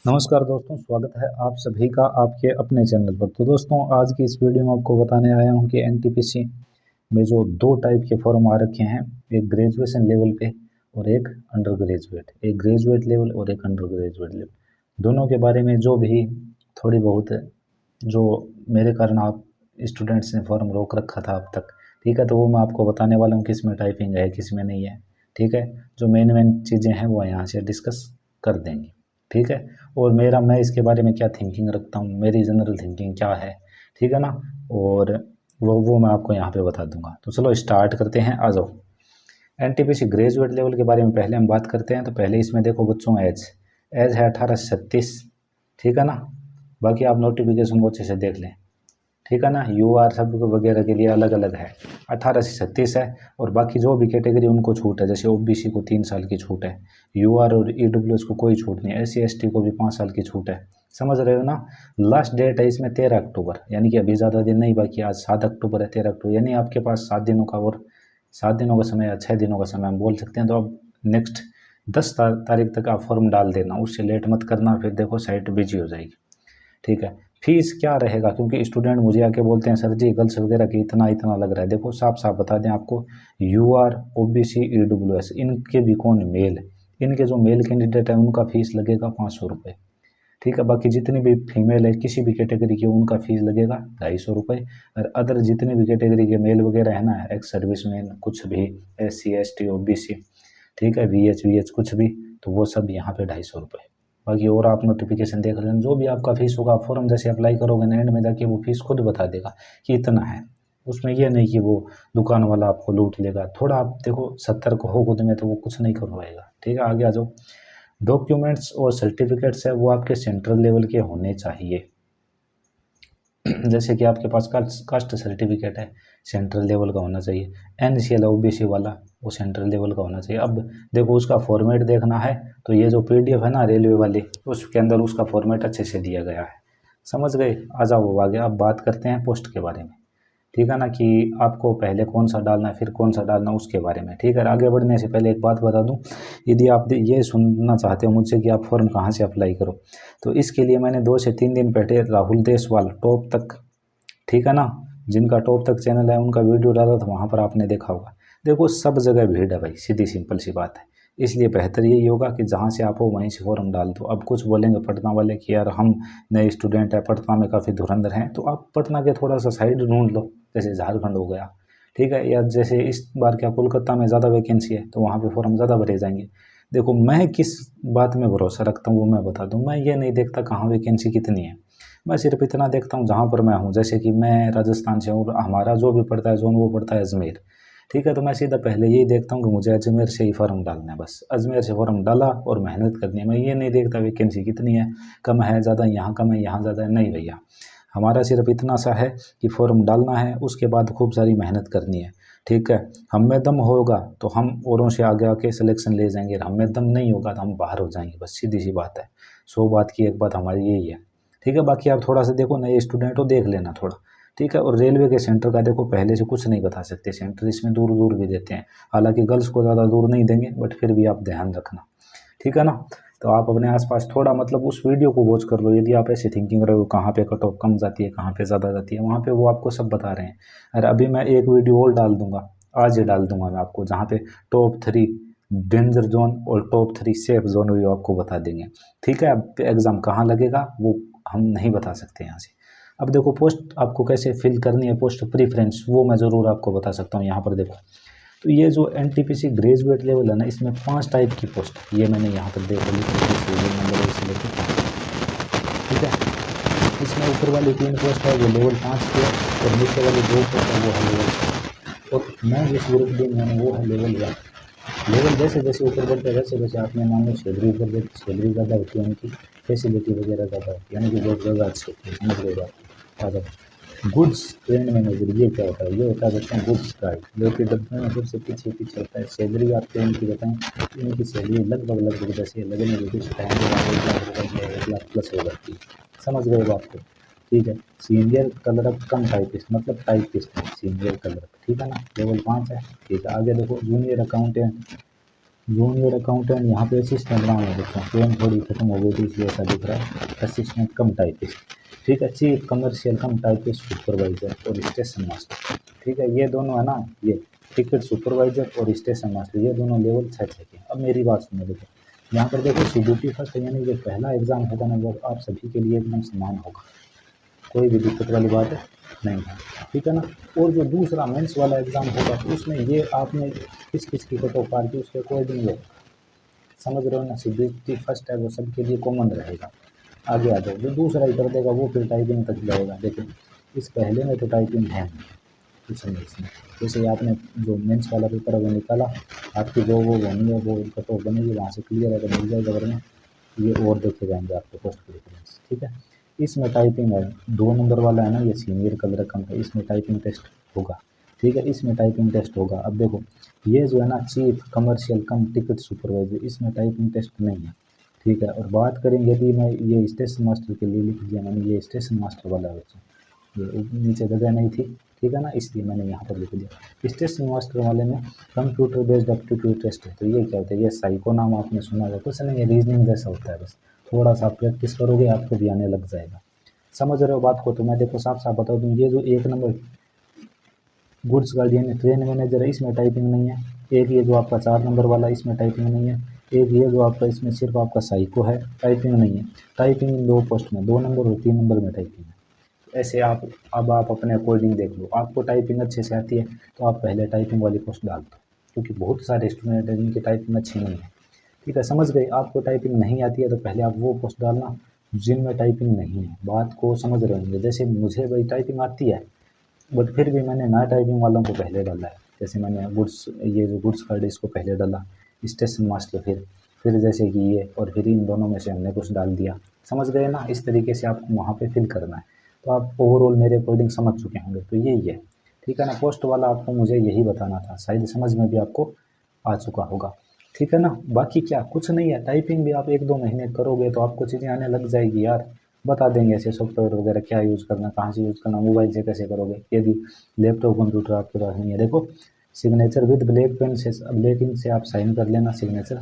नमस्कार दोस्तों, स्वागत है आप सभी का आपके अपने चैनल पर। तो दोस्तों, आज की इस वीडियो में आपको बताने आया हूं कि एनटीपीसी में जो दो टाइप के फॉर्म आ रखे हैं, एक ग्रेजुएशन लेवल पे और एक अंडर ग्रेजुएट, एक ग्रेजुएट लेवल और एक अंडर ग्रेजुएट लेवल, दोनों के बारे में जो भी थोड़ी बहुत जो मेरे कारण आप स्टूडेंट्स ने फॉर्म रोक रखा था अब तक, ठीक है, तो वो मैं आपको बताने वाला हूँ किस में टाइपिंग है किस में नहीं है। ठीक है, जो मेन मेन चीज़ें हैं वो यहाँ से डिस्कस कर देंगे। ठीक है, और मैं इसके बारे में क्या थिंकिंग रखता हूँ, मेरी जनरल थिंकिंग क्या है, ठीक है ना, और वो मैं आपको यहाँ पे बता दूंगा। तो चलो स्टार्ट करते हैं, आ जाओ। एनटीपीसी ग्रेजुएट लेवल के बारे में पहले हम बात करते हैं। तो पहले इसमें देखो बच्चों, एज एज है 18 से 36, ठीक है ना। बाकी आप नोटिफिकेशन को अच्छे से देख लें, ठीक है ना। यू आर सब वगैरह के लिए अलग अलग है, 18 से 36 है। और बाकी जो भी कैटेगरी उनको छूट है, जैसे ओबीसी को 3 साल की छूट है, यू आर और ईडब्ल्यूएस को कोई छूट नहीं, एस सी एस टी को भी 5 साल की छूट है। समझ रहे हो ना। लास्ट डेट है इसमें 13 अक्टूबर, यानी कि अभी ज़्यादा दिन नहीं बाकी, आज 7 अक्टूबर है, 13 अक्टूबर यानी आपके पास 7 दिनों का, और 7 दिनों का समय या 6 दिनों का समय हम बोल सकते हैं। तो अब नेक्स्ट 10 तारीख तक आप फॉर्म डाल देना, उससे लेट मत करना, फिर देखो साइट बिजी हो जाएगी। ठीक है, फीस क्या रहेगा, क्योंकि स्टूडेंट मुझे आके बोलते हैं सर जी गर्ल्स वगैरह की इतना इतना लग रहा है। देखो साफ साफ बता दें आपको, यू आर, ओबीसी, ईडब्ल्यूएस, इनके भी कौन मेल, इनके जो मेल कैंडिडेट है उनका फीस लगेगा 500 रुपये। ठीक है, बाकी जितनी भी फीमेल है किसी भी कैटेगरी की उनका फीस लगेगा 250 रुपये। और अदर जितने भी कैटेगरी के मेल वगैरह है ना, एक्स सर्विसमैन कुछ भी, S C S T O B C, ठीक है, वी एच कुछ भी, तो वो सब यहाँ पे 250 रुपये। बाकी और आप नोटिफिकेशन देख लेना, जो भी आपका फीस होगा, फॉर्म जैसे अप्लाई करोगे ना, एंड में जाके वो फीस खुद बता देगा कि इतना है। उसमें ये नहीं कि वो दुकान वाला आपको लूट लेगा। थोड़ा आप देखो सतर्क हो खुद में, तो वो कुछ नहीं करवाएगा। ठीक है, आगे आ जाओ। डॉक्यूमेंट्स और सर्टिफिकेट्स है वो आपके सेंट्रल लेवल के होने चाहिए। जैसे कि आपके पास कास्ट सर्टिफिकेट है, सेंट्रल लेवल का होना चाहिए। एनसीएल ओबीसी वाला, वो सेंट्रल लेवल का होना चाहिए। अब देखो उसका फॉर्मेट देखना है, तो ये जो पीडीएफ है ना रेलवे वाली, उसके अंदर उसका फॉर्मेट अच्छे से दिया गया है। समझ गए, आ जाओ आगे। अब बात करते हैं पोस्ट के बारे में, ठीक है ना, कि आपको पहले कौन सा डालना है फिर कौन सा डालना है उसके बारे में। ठीक है, आगे बढ़ने से पहले एक बात बता दूं, यदि आप ये सुनना चाहते हो मुझसे कि आप फॉर्म कहाँ से अप्लाई करो, तो इसके लिए मैंने 2 से 3 दिन पहले राहुल देसवाल टॉप तक, ठीक है ना, जिनका टॉप तक चैनल है उनका वीडियो डाला था, वहाँ पर आपने देखा होगा। देखो सब जगह भीड़ है भाई, सीधी सिंपल सी बात है। इसलिए बेहतर यही होगा कि जहाँ से आप हो वहीं से फॉर्म डाल दो। अब कुछ बोलेंगे पटना वाले कि यार हम नए स्टूडेंट हैं, पटना में काफ़ी धुरंधर हैं, तो आप पटना के थोड़ा सा साइड ढूंढ लो, जैसे झारखंड हो गया, ठीक है, या जैसे इस बार क्या कोलकाता में ज़्यादा वैकेंसी है तो वहाँ पे फॉर्म ज़्यादा भरे जाएंगे। देखो मैं किस बात में भरोसा रखता हूँ वो मैं बता दूँ, मैं ये नहीं देखता कहाँ वैकेंसी कितनी है, मैं सिर्फ इतना देखता हूँ जहाँ पर मैं हूँ। जैसे कि मैं राजस्थान से हूँ, हमारा जो भी पड़ता है जोन वो पड़ता है अजमेर, ठीक है, तो मैं सीधा पहले यही देखता हूँ कि मुझे अजमेर से ही फॉर्म डालना है, बस अजमेर से फॉर्म डाला और मेहनत करनी है। मैं ये नहीं देखता वैकेंसी कितनी है, कम है ज़्यादा, यहाँ कम है यहाँ ज़्यादा है, नहीं भैया। हमारा सिर्फ इतना सा है कि फॉर्म डालना है, उसके बाद खूब सारी मेहनत करनी है। ठीक है, हम में दम होगा तो हम औरों से आगे आके सिलेक्शन ले जाएंगे, हम में दम नहीं होगा तो हम बाहर हो जाएंगे, बस सीधी सी बात है। 100 बात की एक बात हमारी यही है। ठीक है, बाकी आप थोड़ा सा देखो, नए स्टूडेंट हो देख लेना थोड़ा। ठीक है, और रेलवे के सेंटर का देखो, पहले से कुछ नहीं बता सकते, सेंटर इसमें दूर दूर भी देते हैं, हालांकि गर्ल्स को ज़्यादा दूर नहीं देंगे, बट फिर भी आप ध्यान रखना, ठीक है ना। तो आप अपने आसपास थोड़ा मतलब उस वीडियो को वॉच कर लो, यदि आप ऐसे थिंकिंग रहे हो कहाँ पे कट ऑफ कम जाती है कहाँ पे ज़्यादा जाती है, वहाँ पे वो आपको सब बता रहे हैं। और अभी मैं एक वीडियो और डाल दूंगा, आज ही डाल दूंगा मैं आपको, जहाँ पे टॉप 3 डेंजर जोन और टॉप 3 सेफ जोन भी आपको बता देंगे। ठीक है, अब एग्ज़ाम कहाँ लगेगा वो हम नहीं बता सकते यहाँ से। अब देखो पोस्ट आपको कैसे फिल करनी है, पोस्ट प्रीफ्रेंस, वो मैं ज़रूर आपको बता सकता हूँ। यहाँ पर देखो, तो ये जो एनटीपीसी ग्रेजुएट लेवल है ना, इसमें 5 टाइप की पोस्ट, ये मैंने यहाँ पर देखो लिख रखी है, सीरियल नंबर 1 से लेकर 5। ठीक है, इसमें ऊपर वाली 3 पोस्ट है वो लेवल 5 की है, और नीचे वाली 2 पोस्ट है वो है लेवल 4, और मैं जिस ग्रुप डी में हूँ वो है लेवल 1। लेवल जैसे जैसे ऊपर बढ़ता है वैसे वैसे आपने मान लो सैलरी ऊपर बढ़ती, सैलरी ज़्यादा होती है, यानी कि फैसिलिटी वगैरह ज़्यादा होती है, यानी कि जॉब ज़्यादा अच्छी होती है। समझ गए बात। आ जाओ, गुड्स ट्रेंड मैनेजर, ये क्या होता है, ये होता है बच्चों गुड्स गाइड, जो कि डब्बे में सबसे पीछे पीछे होता है। सैलरी आपको इनकी बताएं, इनकी सैलरी लगभग लगभग जैसे लगने में कुछ टाइम के बाद 1 लाख रुपये या 1 लाख प्लस हो जाती है। समझ गए बात को। ठीक है, सीनियर क्लर्क कम टाइपिस्ट, मतलब टाइपिस्ट है सीनियर क्लर्क, ठीक है ना, लेवल 5 है। ठीक है, आगे देखो, जूनियर अकाउंटेंट, जूनियर अकाउंटेंट, यहाँ पे असिस्टेंट नाम है बच्चों, पेन थोड़ी खत्म हो गई थी इसलिए ऐसा दिख रहा है, असिस्टेंट कम टाइपिस्ट। ठीक है, चीफ कमर्शियल कम टाइपिस्ट सुपरवाइजर और स्टेशन मास्टर। ठीक है, ये दोनों है ना, ये टिकट सुपरवाइजर और स्टेशन मास्टर, ये दोनों लेवल 6 के। अब मेरी बात सुनो, देखो यहाँ पर देखो CBT फर्स्ट यानी जो पहला एग्जाम होगा ना वो आप सभी के लिए एकदम समान होगा, कोई भी दिक्कत वाली बात नहीं है। ठीक है ना, और जो दूसरा मेंस वाला एग्ज़ाम होगा तो उसमें ये आपने किस किस की कट ऑफ पार की उसके अकॉर्डिंग वो समझ रहे हो ना। CBT फर्स्ट है वो सबके लिए कॉमन रहेगा। आगे आ जाओ, जो दूसरा ही कर देगा वो फिर टाइपिंग तक जाएगा। देखो इस पहले में तो टाइपिंग है नहीं कुछ नहीं इसमें, जैसे आपने जो मेंस वाला पेपर है वो निकाला, आपकी जो वो बनी है वो कट ऑफ बनेगी, वहाँ से क्लियर है तो मिल जाएगा, वरना ये और देखे जाएंगे आपको पोस्ट प्रेफरेंस। ठीक है, इसमें टाइपिंग है 2 नंबर वाला है ना, ये सीनियर कलर कम है, इसमें टाइपिंग टेस्ट होगा। ठीक है, इसमें टाइपिंग टेस्ट होगा। अब देखो ये जो है ना चीफ कमर्शियल कम टिकट सुपरवाइजर, इसमें टाइपिंग टेस्ट नहीं है। ठीक है, और बात करें यदि मैं ये स्टेशन मास्टर के लिए लिख दिया मैंने, ये स्टेशन मास्टर वाला बच्चों, ये नीचे जगह नहीं थी। ठीक है ना, इसलिए मैंने यहाँ पर लिख दिया। स्टेशन मास्टर वाले में कंप्यूटर बेस्ड एप्टीट्यूड टेस्ट है। तो ये क्या होता है, ये साइको नाम आपने सुना होगा, कुछ नहीं, ये रीजनिंग जैसा होता है, बस थोड़ा सा प्रैक्टिस करोगे आपको भी आने लग जाएगा। समझ रहे हो बात को। तो मैं देखो साफ साफ बता दूँ, ये जो 1 number goods guardian train manager है इसमें टाइपिंग नहीं है। एक ये जो आपका 4 नंबर वाला इसमें टाइपिंग नहीं है। एक ये जो आपका इसमें सिर्फ आपका साइको है, टाइपिंग नहीं है। टाइपिंग इन 2 पोस्ट में 2 नंबर और 3 नंबर में टाइपिंग है। ऐसे आप अब आप अपने अकॉर्डिंग देख लो, आपको टाइपिंग अच्छे से आती है तो आप पहले टाइपिंग वाली पोस्ट डाल दो, क्योंकि बहुत सारे स्टूडेंट हैं जिनकी टाइपिंग अच्छी नहीं है। ठीक है, समझ गए। आपको टाइपिंग नहीं आती है तो पहले आप वो पोस्ट डालना जिनमें टाइपिंग नहीं है। बात को समझ रहे होंगे, जैसे मुझे भाई टाइपिंग आती है बट फिर भी मैंने ना टाइपिंग वालों को पहले डाला है। जैसे मैंने गुड्स, ये जो गुड्स कार्ड इसको पहले डाला, स्टेशन मास्टर फिर जैसे कि ये, और फिर इन दोनों में से हमने कुछ डाल दिया। समझ गए ना, इस तरीके से आपको वहाँ पे फिल करना है। तो आप ओवरऑल मेरे अकॉर्डिंग समझ चुके होंगे, तो यही है। ठीक है ना, पोस्ट वाला आपको मुझे यही बताना था, शायद समझ में भी आपको आ चुका होगा। ठीक है ना, बाकी क्या कुछ नहीं है, टाइपिंग भी आप 1-2 महीने करोगे तो आपको चीज़ें आने लग जाएगी यार। बता देंगे ऐसे सॉफ्टवेयर वगैरह क्या यूज़ करना, कहाँ से यूज़ करना, मोबाइल से कैसे करोगे यदि लैपटॉप कंप्यूटर आपके पास नहीं है। देखो सिग्नेचर विद ब्लैक पेन से, ब्लैक इंक से आप साइन कर लेना सिग्नेचर।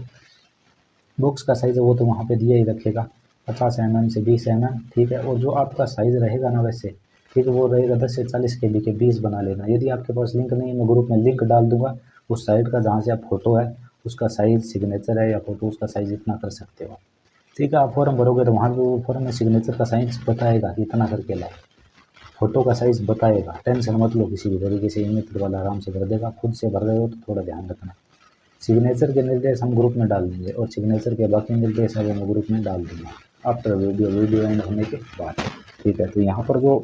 बॉक्स का साइज़ है वो तो वहाँ पे दिया ही रखेगा, 50 mm से 20 mm। ठीक है, और जो आपका साइज़ रहेगा ना वैसे, ठीक है, वो रहेगा 10 से 40 KB के 20 बना लेना। यदि आपके पास लिंक नहीं है, मैं ग्रुप में लिंक डाल दूंगा उस साइट का जहाँ से आप फोटो है उसका साइज़, सिग्नेचर है या फोटो उसका साइज़ इतना कर सकते हो। ठीक है, आप फॉर्म भरोगे तो वहाँ पे वो फॉर्म में सिग्नेचर का साइज़ बताएगा कि इतना करके लाए, फोटो का साइज़ बताएगा। टेंशन मत लो किसी भी तरीके से, ई-मित्र वाला आराम से कर देगा। खुद से भर रहे हो तो थोड़ा ध्यान रखना। सिग्नेचर के निर्देश हम ग्रुप में डाल देंगे और सिग्नेचर के बाकी निर्देश है वो मैं ग्रुप में डाल दूंगा आफ्टर वीडियो एंड होने के बाद। ठीक है, तो यहाँ पर जो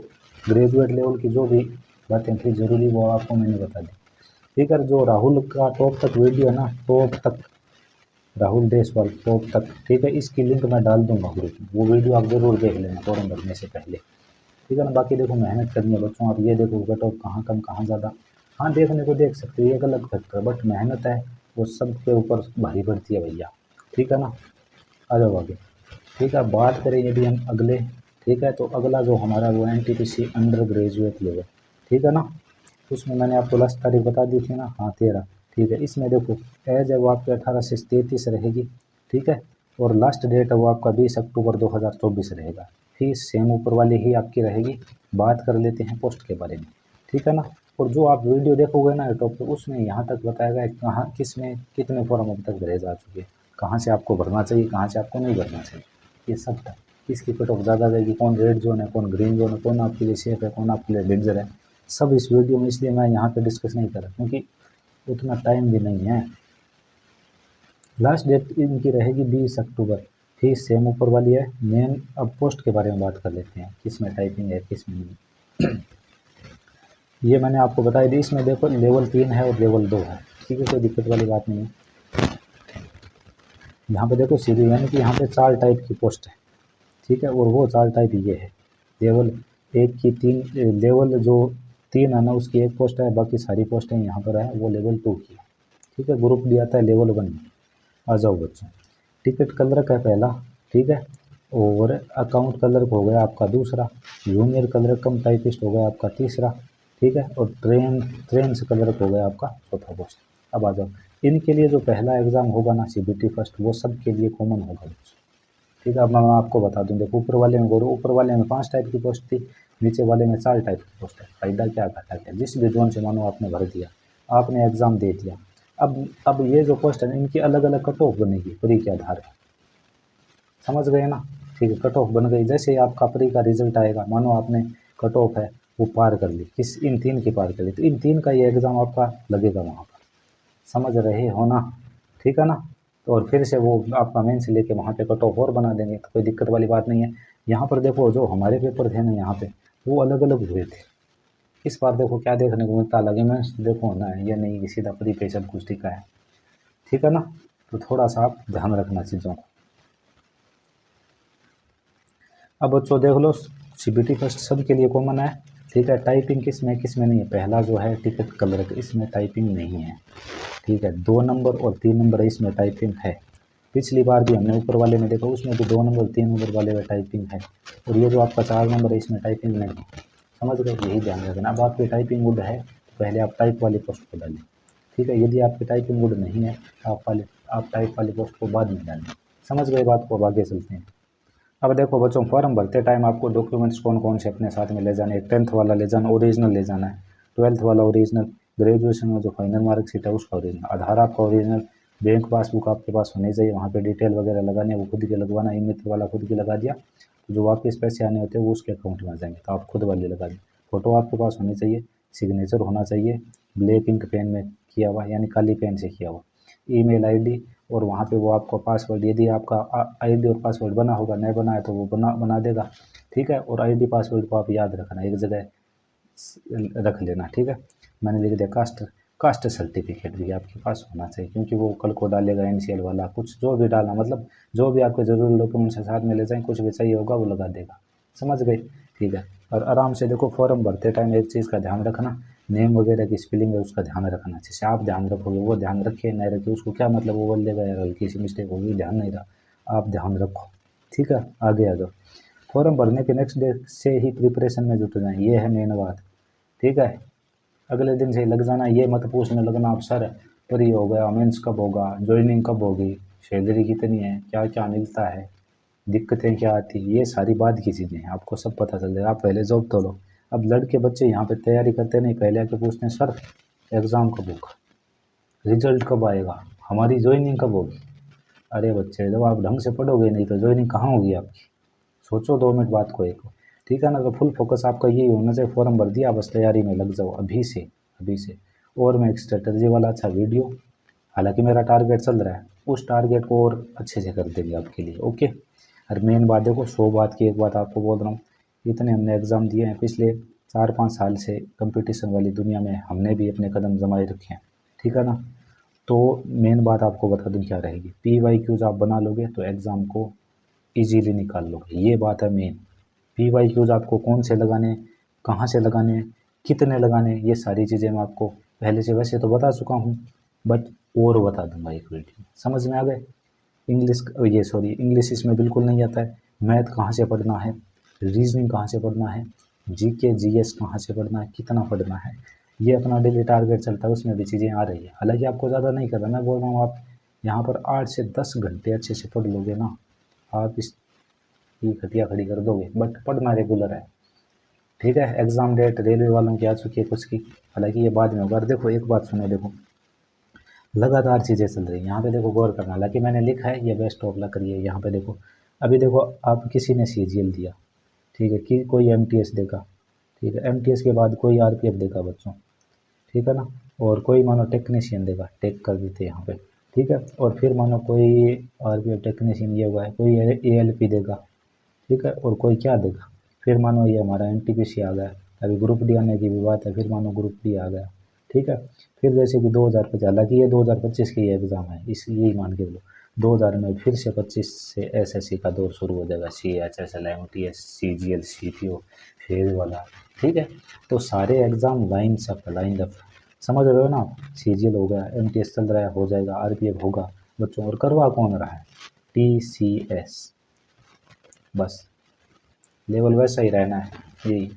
ग्रेजुएट लेवल की जो भी बातें थी ज़रूरी वो आपको मैंने बता दी। ठीक है, जो राहुल का टॉप तक वीडियो है ना, टॉप तक, राहुल देशवाल टॉप तक, ठीक है, इसकी लिंक मैं डाल दूंगा ग्रुप में, वो वीडियो आप ज़रूर देख लेना फॉर्म भरने से पहले। ठीक है ना, बाकी देखो मेहनत करनी है बच्चों। आप ये देखो कट ऑफ कहाँ कम कहाँ ज़्यादा, हाँ देखने को देख सकते हो, ये गलत फैक्टर है बट मेहनत है वो सबके ऊपर भारी पड़ती है भैया। ठीक है ना, आ जाओ आगे। ठीक है, बात करें यदि हम अगले, ठीक है, तो अगला जो हमारा वो NTPC अंडर ग्रेजुएट लेवल। ठीक है ना, उसमें मैंने आपको लास्ट तारीख बता दी थी ना, हाँ 13। ठीक है, इसमें देखो एज है वो आपकी 18 से 33 रहेगी। ठीक है, और लास्ट डेट है वो आपका 20 अक्टूबर 2024 रहेगा। फीस सेम ऊपर वाली ही आपकी रहेगी। बात कर लेते हैं पोस्ट के बारे में। ठीक है ना, और जो आप वीडियो देखोगे ना यूट्यूब पे, उसमें यहाँ तक बताएगा कहाँ किस में कितने फॉर्म अब तक भरे जा चुके हैं, कहाँ से आपको भरना चाहिए, कहाँ से आपको नहीं भरना चाहिए, ये सब था। किसकी कट ऑफ ज़्यादा जाएगी, कौन रेड जोन है, कौन ग्रीन जोन है, कौन आपके लिए सेफ है, कौन आपके लिए डेंजर है, सब इस वीडियो में, इसलिए मैं यहाँ पे डिस्कस नहीं कर रहा क्योंकि उतना टाइम भी नहीं है। लास्ट डेट इनकी रहेगी 20 अक्टूबर। फीस सेम ऊपर वाली है। मेन अब पोस्ट के बारे में बात कर लेते हैं, किस में टाइपिंग है किस में नहीं। ये मैंने आपको बताई दी। इसमें देखो लेवल 3 है और लेवल 2 है। ठीक है, कोई दिक्कत वाली बात नहीं है। यहाँ पे देखो सीधी, यानी कि यहाँ पे 4 टाइप की पोस्ट है। ठीक है, और वो 4 टाइप ये है। लेवल 1 की 3, लेवल जो 3 है ना उसकी 1 पोस्ट है, बाकी सारी पोस्टें यहाँ पर है वो लेवल 2 की है। ठीक है, ग्रुप दिया था लेवल 1 में। आ जाओ बच्चों, टिकट क्लर्क है पहला। ठीक है, और अकाउंट क्लर्क हो गया आपका दूसरा, जूनियर क्लर्क कम टाइपिस्ट हो गया आपका तीसरा। ठीक है, और ट्रेन से क्लर्क हो गया आपका चौथा पोस्ट। अब आ जाओ, इनके लिए जो पहला एग्ज़ाम होगा ना CBT फर्स्ट, वो सब के लिए कॉमन होगा बच्चों। ठीक है, अब मैं आपको बता दूं, देखो ऊपर वाले में बोलो, ऊपर वाले में 5 टाइप की पोस्ट थी, नीचे वाले में 4 टाइप की पोस्ट है। फायदा क्या घाटा क्या, जिस भी जोन से मानो आपने भर दिया, आपने एग्ज़ाम दे दिया, अब ये जो पोस्ट है इनकी अलग अलग कट ऑफ बनेगी प्री के आधार पर, समझ गए ना। ठीक है, कट ऑफ बन गई, जैसे ही आपका प्री का रिजल्ट आएगा, मानो आपने कट ऑफ है वो पार कर ली, किस इन 3 की पार कर ली, तो इन 3 का ये एग्ज़ाम आपका लगेगा वहाँ पर, समझ रहे हो ना। ठीक है ना। तो और फिर से वो आपका मेन से लेके वहाँ पे कट ऑफ और बना देंगे, तो कोई दिक्कत वाली बात नहीं है। यहाँ पर देखो जो हमारे पेपर थे ना यहाँ पे, वो अलग अलग हुए थे। इस बार देखो क्या देखने को मिलता, अलग इमेंस देखो ना, ये नहीं कि सीधा प्री पे सब कुछ टिका है। ठीक है ना, तो थोड़ा सा आप ध्यान रखना चीज़ों को। अब बच्चों देख लो, CBT फर्स्ट सब के लिए कॉमन है। ठीक है, टाइपिंग किस में नहीं है, पहला जो है टिकट कलर इसमें टाइपिंग नहीं है। ठीक है, 2 नंबर और 3 नंबर इसमें टाइपिंग है। पिछली बार भी हमने ऊपर वाले में देखा, उसमें भी 2 नंबर 3 नंबर वाले में टाइपिंग है, और ये जो आपका 4 नंबर है इसमें टाइपिंग नहीं है। समझ गए, यही ध्यान रखना। अब आपकी टाइपिंग गुड है तो पहले आप टाइप वाली पोस्ट को डालें। ठीक है, यदि आपकी टाइपिंग गुड नहीं है आप टाइप वाली पोस्ट को बाद में डालें। समझ गए बात को, अब आगे चलते हैं। अब देखो बच्चों, फॉर्म भरते टाइम आपको डॉक्यूमेंट्स कौन कौन से अपने साथ में ले जाने हैं। 10th वाला ले जाना, ओरिजिनल ले जाना है। 12th वाला ओरिजिनल, ग्रेजुएशन में जो फाइनल मार्कशीट है उसका ओरिजिनल, आधार आपका ओरिजिनल, बैंक पासबुक आपके पास होनी चाहिए, वहाँ पे डिटेल वगैरह लगाने वो खुद के लगवाना, ई मित्र वाला खुद के लगा दिया, तो जो वापस पैसे आने होते हैं वो उसके अकाउंट में आ जाएंगे, तो आप खुद वाले लगा दें। फोटो आपके पास होनी चाहिए, सिग्नेचर होना चाहिए, ब्लैक इंक पेन में किया हुआ यानी काली पेन से किया हुआ, ईमेल आईडी, और वहाँ पे वो आपको पासवर्ड, यदि आपका आईडी और पासवर्ड बना होगा, नहीं बना है तो वो बना देगा। ठीक है, और आईडी पासवर्ड को आप याद रखना, एक जगह रख लेना। ठीक है, मैंने लिख दिया कास्ट सर्टिफिकेट भी आपके पास होना चाहिए, क्योंकि वो कल को डालेगा NCL वाला, कुछ जो भी डालना, मतलब जो भी आपके ज़रूरी डॉक्यूमेंट्स साथ में ले जाएं, कुछ भी चाहिए होगा वो लगा देगा। समझ गए। ठीक है, और आराम से देखो, फॉर्म भरते टाइम एक चीज़ का ध्यान रखना, नेम वगैरह की स्पेलिंग है उसका ध्यान रखना। जैसे आप ध्यान रखोगे वो ध्यान रखे, नहीं रखे उसको क्या मतलब, वो बोल देगा यार हल्की सी मिस्टेक होगी, ध्यान नहीं रहा, आप ध्यान रखो। ठीक है, आगे आ जाओ। फॉर्म भरने के नेक्स्ट डे से ही प्रिपरेशन में जुट जाएं, ये है मेन बात। ठीक है, अगले दिन से ही लग जाना, ये मत पूछने लगना आप सर प्री हो गया, मेंस कब होगा, ज्वाइनिंग कब होगी, सैलरी कितनी है, क्या क्या मिलता है, दिक्कतें क्या आती, ये सारी बाद की चीज़ें हैं, आपको सब पता चल जाएगा। आप पहले जॉब तो लो। अब लड़के बच्चे यहाँ पे तैयारी करते नहीं, पहले आके पूछते हैं सर एग्ज़ाम कब होगा, रिजल्ट कब आएगा, हमारी ज्वाइनिंग कब होगी। अरे बच्चे, जब आप ढंग से पढ़ोगे नहीं तो ज्वाइनिंग कहाँ होगी आपकी, सोचो 2 मिनट बात को एक। ठीक है ना, तो फुल फोकस आपका यही होना चाहिए, फॉर्म भर दिया बस तैयारी में लग जाओ अभी से, अभी से। और मैं एक स्ट्रेटजी वाला अच्छा वीडियो, हालांकि मेरा टारगेट चल रहा है, उस टारगेट को और अच्छे से कर देंगे आपके लिए। ओके, और मेन बात देखो, 100 बात की एक बात आपको बोल रहा हूँ, इतने हमने एग्ज़ाम दिए हैं पिछले 4-5 साल से, कंपटीशन वाली दुनिया में हमने भी अपने कदम जमाए रखे हैं। ठीक है ना, तो मेन बात आपको बता दूँ क्या रहेगी, PYQs आप बना लोगे तो एग्ज़ाम को ईजीली निकाल लोगे, ये बात है मेन। PYQs आपको कौन से लगाने, कहाँ से लगाने, कितने लगाने, ये सारी चीज़ें मैं आपको पहले से वैसे तो बता चुका हूँ, बट और बता दूंगा एक वीडियो। समझ में आ गए। इंग्लिश इसमें बिल्कुल नहीं आता है, मैथ कहाँ से पढ़ना है, रीजनिंग कहाँ से पढ़ना है, GK GS कहाँ से पढ़ना है, कितना पढ़ना है, ये अपना डेली टारगेट चलता है, उसमें भी चीज़ें आ रही है। हालांकि आपको ज़्यादा नहीं करना, मैं बोल रहा हूँ आप यहाँ पर 8 से 10 घंटे अच्छे से पढ़ लोगे ना, आप इस ये घटिया खड़ी कर दोगे, बट पढ़ना रेगुलर है। ठीक है, एग्ज़ाम डेट रेलवे वालों की आ चुकी है कुछ की, हालांकि ये बाद में होगा। और देखो एक बात सुनो, देखो लगातार चीज़ें चल रही हैं यहाँ पे, देखो गौर करना, हालांकि मैंने लिखा है ये बेस्ट ऑफ लक करिए यहाँ पे। देखो अभी देखो, आप किसी ने CGL दिया, ठीक है, कि कोई MTS देगा, ठीक है, MTS के बाद कोई RPF देगा बच्चों, ठीक है ना, और कोई मानो टेक्नीशियन देगा, टेक कर देते यहाँ पे। ठीक है, और फिर मानो कोई RPF टेक्नीशियन ये हुआ है, कोई ALP देगा, ठीक है, और कोई क्या देगा, फिर मानो ये हमारा NTPC आ गया, अभी ग्रुप डी आने की भी बात है, फिर मानो ग्रुप डी आ गया। ठीक है, फिर जैसे कि 2025, हालांकि ये 2025 की एग्ज़ाम है, इस यही मान के लो 2000 में फिर से 25 से SSC का दौर शुरू हो जाएगा, CHSL MTS CGL CPO phase वाला। ठीक है, तो सारे एग्ज़ाम लाइन अप, समझ रहे हो ना। CGL हो गया, MTS चल रहा है, हो जाएगा, RPF होगा बच्चों, और करवा कौन रहा है, TCS, बस लेवल वैसा ही रहना है, यही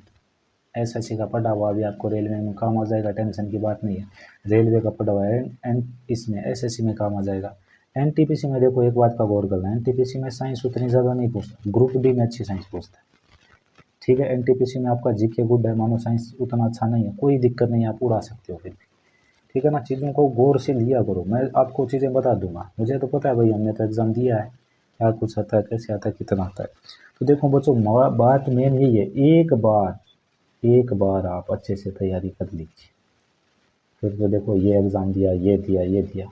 एसएससी का पढ़ा हुआ भी आपको रेलवे में काम आ जाएगा, टेंशन की बात नहीं है। रेलवे का पढ़ा हुआ है एंड इसमें एसएससी में काम आ जाएगा। एनटीपीसी में देखो एक बात का गौर करना, एनटीपीसी में साइंस उतनी ज़्यादा नहीं पूछता, ग्रुप डी में अच्छी साइंस पूछता है, ठीक है। एनटीपीसी में आपका जीके गुड है, मानो साइंस उतना अच्छा नहीं है, कोई दिक्कत नहीं है, आप उड़ा सकते हो फिर भी, ठीक है ना। चीज़ों को गौर से लिया करो, मैं आपको चीज़ें बता दूंगा, मुझे तो पता है भाई, हमने तो एग्ज़ाम दिया है, क्या कुछ आता है, कैसे आता है, कितना आता है। तो देखो बच्चों, बात मेन यही है, एक बार आप अच्छे से तैयारी कर लीजिए, फिर तो देखो ये एग्ज़ाम दिया, ये दिया, ये दिया,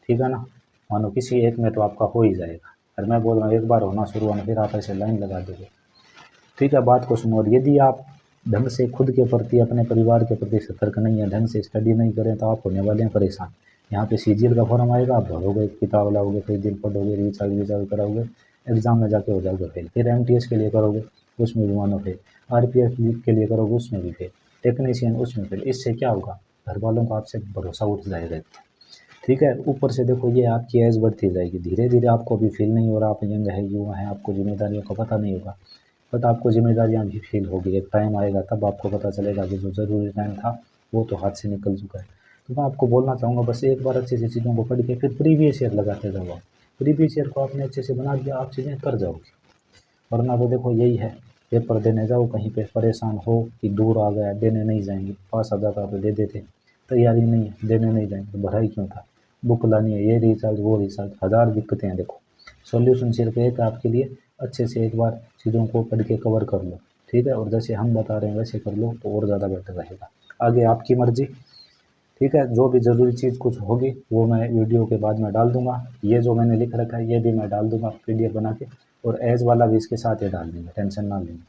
ठीक है ना। मानो किसी एक में तो आपका हो ही जाएगा, और मैं बोल रहा हूँ एक बार होना शुरू होना, फिर आप ऐसे लाइन लगा दोगे, ठीक है। बात को सुनो, और यदि आप ढंग से खुद के प्रति, अपने परिवार के प्रति सतर्क नहीं है, ढंग से स्टडी नहीं करें, तो आप होने वाले हैं परेशान। यहाँ पे सीजीएल का फॉर्म आएगा, आप भरोगे, किताब लाओगे, कई दिन पढ़ोगे, रिचार्ज कराओगे, एग्जाम में जाके हो जाओगे फेल। फिर एमटीएस के लिए करोगे, उसमें भी मानो फेल। आरपीएफ के लिए करोगे, उसमें भी फेल। टेक्नीशियन, उसमें फेल। इससे क्या होगा, घर वालों का आपसे भरोसा उठ जाएगा, ठीक है। ऊपर से देखो ये आपकी एज बढ़ती जाएगी, धीरे धीरे आपको भी फील नहीं हो रहा, आप यंग है, युवा है, आपको जिम्मेदारियों का पता नहीं होगा, बट आपको जिम्मेदारियां भी फील होगी। एक टाइम आएगा तब आपको पता चलेगा कि जो ज़रूरी टाइम था वो तो हाथ से निकल चुका है। तो मैं आपको बोलना चाहूँगा, बस एक बार अच्छे से चीज़ों को पढ़ के फिर प्रीवियस ईयर लगाते जाओ। आप प्रीवियस ईयर को आपने अच्छे से बना दिया, आप चीज़ें कर जाओगे। वरना तो देखो यही है, पेपर देने जाओ कहीं पे परेशान हो कि दूर आ गया, देने नहीं जाएंगे, पास आ जाता तो दे देते, तैयारी नहीं है, देने नहीं जाएंगे, तो भरा ही क्यों था, बुक लानी है, ये रिचार्ज, वो रिचार्ज, हज़ार दिक्कतें हैं। देखो सॉल्यूशन सिर्फ एक है आपके लिए, अच्छे से एक बार चीज़ों को पढ़ के कवर कर लो, ठीक है। और जैसे हम बता रहे हैं वैसे कर लो तो और ज़्यादा बेटर रहेगा। आगे आपकी मर्ज़ी, ठीक है। जो भी ज़रूरी चीज़ कुछ होगी वो मैं वीडियो के बाद में डाल दूंगा। ये जो मैंने लिख रखा है ये भी मैं डाल दूंगा पीडीएफ बना के, और एज वाला भी इसके साथ ही डाल देंगे, टेंशन ना लेंगे।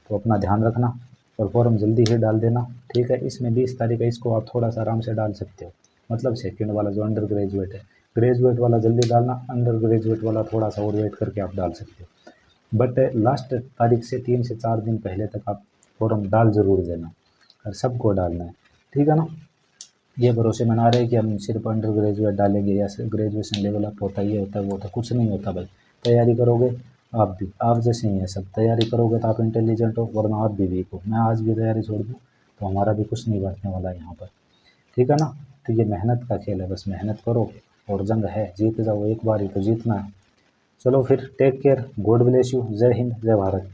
तो अपना ध्यान रखना और फॉर्म जल्दी ही डाल देना, ठीक है। इसमें 20 तारीख है, इसको आप थोड़ा सा आराम से डाल सकते हो, मतलब सेकेंड वाला जो अंडर ग्रेजुएट है, ग्रेजुएट वाला जल्दी डालना, अंडर ग्रेजुएट वाला थोड़ा सा और वेट करके आप डाल सकते हो। बट लास्ट तारीख से 3 से 4 दिन पहले तक आप फॉर्म डाल ज़रूर देना, और सबको डालना है, ठीक है ना। ये भरोसे में ना रहे कि हम सिर्फ अंडर ग्रेजुएट डालेंगे या ग्रेजुएशन लेवल अप होता है, ये होता है, वो होता है, कुछ नहीं होता भाई। तैयारी करोगे, आप भी आप जैसे ही हैं सब, तैयारी करोगे तो आप इंटेलिजेंट हो, वरना आप भी वीक हो। मैं आज भी तैयारी छोड़ दूँ तो हमारा भी कुछ नहीं बढ़ने वाला है यहाँ पर, ठीक है ना। तो ये मेहनत का खेल है, बस मेहनत करो और जंग है, जीत जाओ, एक बार ही तो जीतना है। चलो फिर, take care, God bless you, जय हिंद, जय भारत।